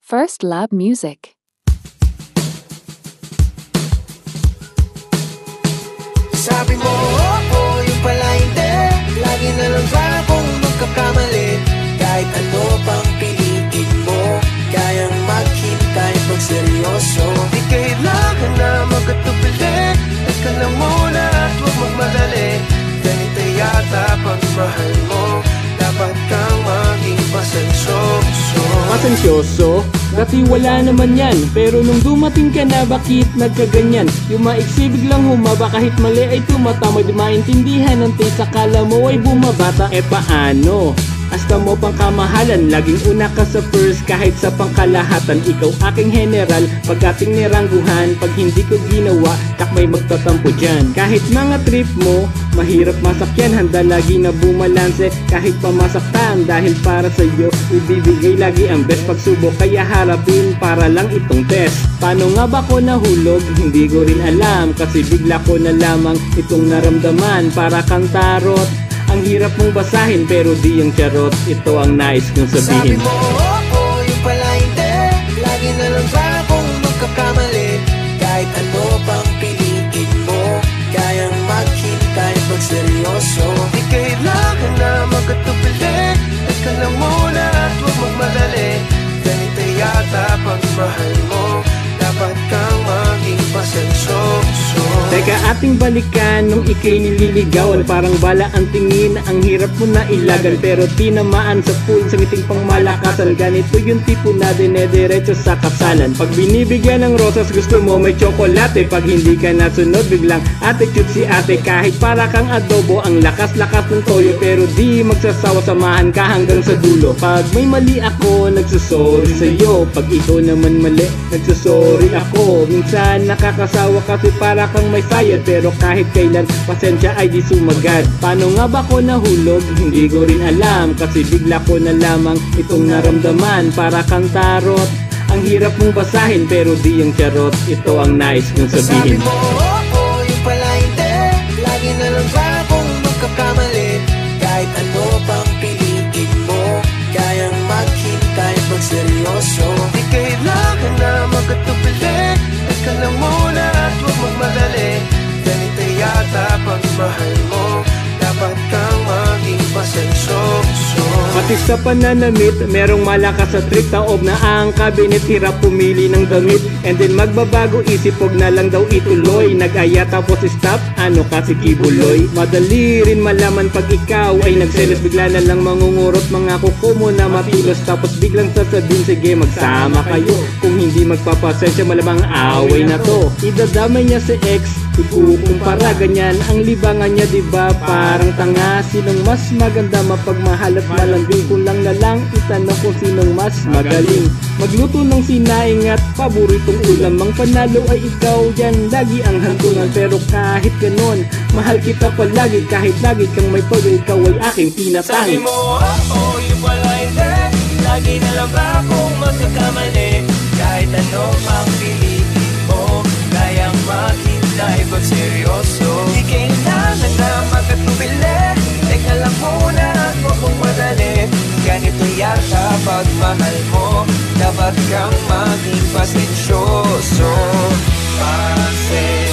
First Lab Music. Sabi mo, oo, yung pala hindi. Lagi na lang ba akong magkakamali? Kahit ano pang pilitin mo, kayang maghintay pag seryoso. Di kailangan na magkatubili. Teka lang muna at huwag magmadali. Ganito yata pagmahal mo, dapat kang maging pasensyoso. Pasensyoso? Dati wala naman yan, pero nung dumating ka na, bakit nagkaganyan? Yung maiksi biglang humaba, kahit mali ay tumatama. Di maintindihan ng taste, akala mo ay bumabata. E paano? Hasta mo pang kamahalan, laging una ka sa first kahit sa pangkalahatan. Ikaw aking general, pag ating nirangguhan, pag hindi ko ginawa, takmay magtatampo dyan. Kahit mga trip mo, mahirap masakyan, handa lagi na bumalanse. Kahit pamasaktan, dahil para sa'yo, ibibigay lagi ang best. Pagsubok kaya harapin, para lang itong test. Paano nga ba ko nahulog? Hindi ko rin alam, kasi bigla ko na lamang itong naramdaman. Para kang tarot, ang hirap mong basahin, pero di yung charot. Ito ang nais kong sabihin. Sabi mo, oo, yung pala hindi. Lagi na lang ba akong magkakamali? Kahit ano pang pilitin mo, kayang maghintay pag seryoso. Di kailangan na magkatubili. Teka lang muna at huwag magmadali. Ganito yata pagmahal mo, dapat kang maging pasensyoso. Teka, ating balikan nung ikay nililigawan. Parang bala ang tingin, ang hirap mo na ilagan, pero tinamaan sa pool, sa ngiting pang malakasan. Ganito yung tipo na dinediretso sa kasalan. Pag binibigyan ng rosas, gusto mo may tsokolate. Pag hindi ka nasunod, biglang attitude si ate. Kahit para kang adobo, ang lakas-lakas ng toyo, pero di magsasawa, samahan ka hanggang sa dulo. Pag may mali ako, nagsusorry sa'yo. Pag ikaw naman mali, nagsusorry ako. Minsan nakakasawa kasi para kang may sayad, pero kahit kailan pasensya ay di sumagad. Paano nga ba ko nahulog? Hindi ko rin alam, kasi bigla ko na lamang itong naramdaman. Para kang tarot, ang hirap mong basahin, pero di yung charot. Ito ang nais kong sabihin. Sabi mo, oo, yung pala hindi. Lagi na lang ba akong magkakamali? Kahit ano pang pilitin mo, kayang maghintay pag seryoso. Di kailangan na magkatubili. Teka lang muna at huwag magmadali. Ganito yata pagmahal mo, dapat kang maging pasensyoso. Pati sa pananamit, merong malakas sa trip. Taob na ang kabinet, hirap pumili ng damit. And then magbabago isip, huwag na lang daw ituloy. Nag-aya tapos stop, ano kasi kibuloy. Madali rin malaman pag ikaw ay nagselos. Bigla na lang mangungurot, mga kuko mo na matulos. Tapos biglang sasabihin, sige magsama kayo. Kung hindi magpapasensya, malamang away na to. Idadamay niya si ex, ikukumpara, ganyan ang libangan niya, diba? Parang tanga, sinong mas maganda mapagmahal at malambing? Kung lang na lang itanong kung sinong mas magaling magluto ng sinaing at paboritong ulam. Ang panalo ay ikaw, yan lagi ang hantungan. Pero kahit ganon, mahal kita palagi. Kahit lagi kang may todo, ikaw ay aking Sabi pinatangi. mo, oo, yung pala hindi. Lagi na lang ba akong magkakamali? Kahit ano pang pilitin mo, kayang maghintay pag seryoso. Di kailangan na magkatubili. Teka lang muna at huwag mong madali. Ganito yata pagmahal mo, dapat kang maging pasensyoso. Pasensyoso.